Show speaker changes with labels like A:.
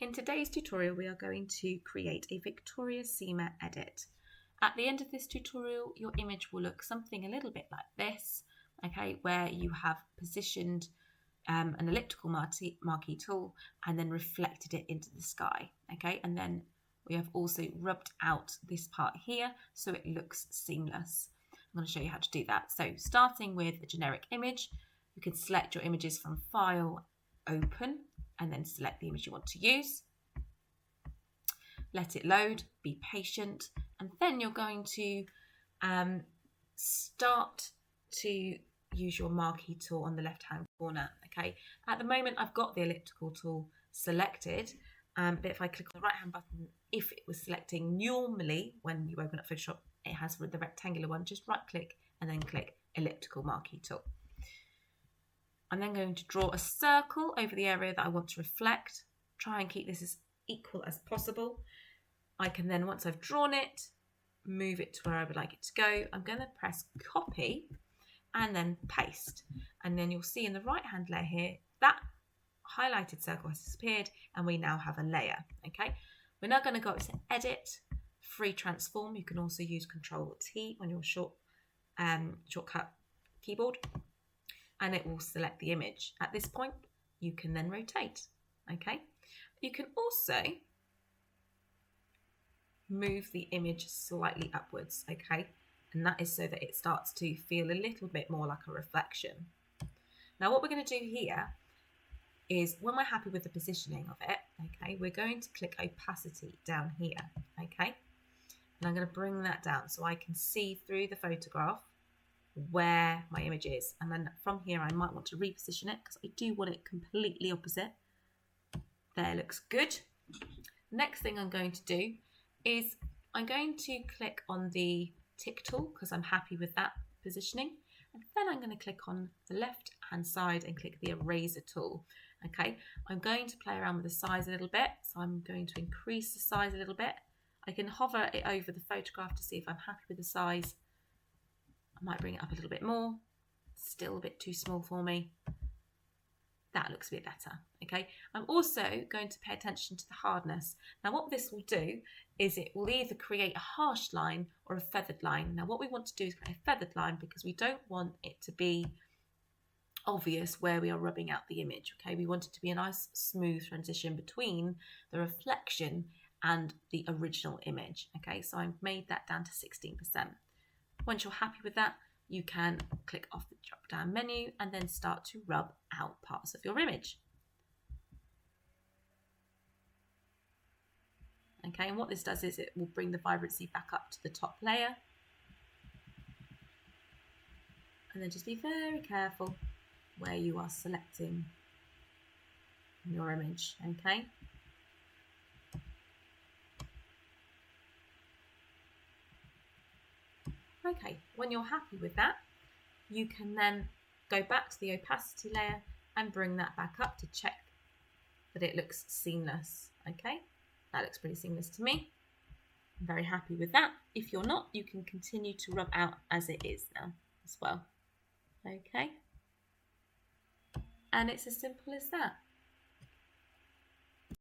A: In today's tutorial, we are going to create a Victoria's Siemer edit. At the end of this tutorial, your image will look something a little bit like this, okay, where you have positioned an elliptical marquee tool and then reflected it into the sky, okay, and then we have also rubbed out this part here so it looks seamless. I'm going to show you how to do that. So starting with a generic image, you can select your images from File, Open, and then select the image you want to use. Let it load, be patient, and then you're going to start to use your marquee tool on the left-hand corner, okay? At the moment, I've got the elliptical tool selected, but if I click on the right-hand button, if it was selecting normally when you open up Photoshop, it has the rectangular one, just right-click and then click elliptical marquee tool. I'm then going to draw a circle over the area that I want to reflect. Try and keep this as equal as possible. I can then, once I've drawn it, move it to where I would like it to go. I'm going to press copy and then paste. And then you'll see in the right-hand layer here, that highlighted circle has disappeared and we now have a layer, okay? We're now going to go up to Edit, Free Transform. You can also use Control-T on your shortcut keyboard, and it will select the image. At this point, you can then rotate, okay? You can also move the image slightly upwards, okay? And that is so that it starts to feel a little bit more like a reflection. Now, what we're going to do here is when we're happy with the positioning of it, okay, we're going to click opacity down here, okay? And I'm going to bring that down so I can see through the photograph where my image is, and then from here I might want to reposition it because I do want it completely opposite. There, looks good. Next thing I'm going to do is I'm going to click on the tick tool because I'm happy with that positioning, and then I'm going to click on the left hand side and click the eraser tool. Okay, I'm going to play around with the size a little bit, so I'm going to increase the size a little bit. I can hover it over the photograph to see if I'm happy with the size. I might bring it up a little bit more. Still a bit too small for me. That looks a bit better, okay? I'm also going to pay attention to the hardness. Now what this will do is it will either create a harsh line or a feathered line. Now what we want to do is create a feathered line because we don't want it to be obvious where we are rubbing out the image, okay? We want it to be a nice smooth transition between the reflection and the original image, okay? So I've made that down to 16%. Once you're happy with that, you can click off the drop-down menu and then start to rub out parts of your image. Okay, and what this does is it will bring the vibrancy back up to the top layer. And then just be very careful where you are selecting your image, okay? Okay, when you're happy with that, you can then go back to the opacity layer and bring that back up to check that it looks seamless, okay? That looks pretty seamless to me. I'm very happy with that. If you're not, you can continue to rub out as it is now as well, okay? And it's as simple as that.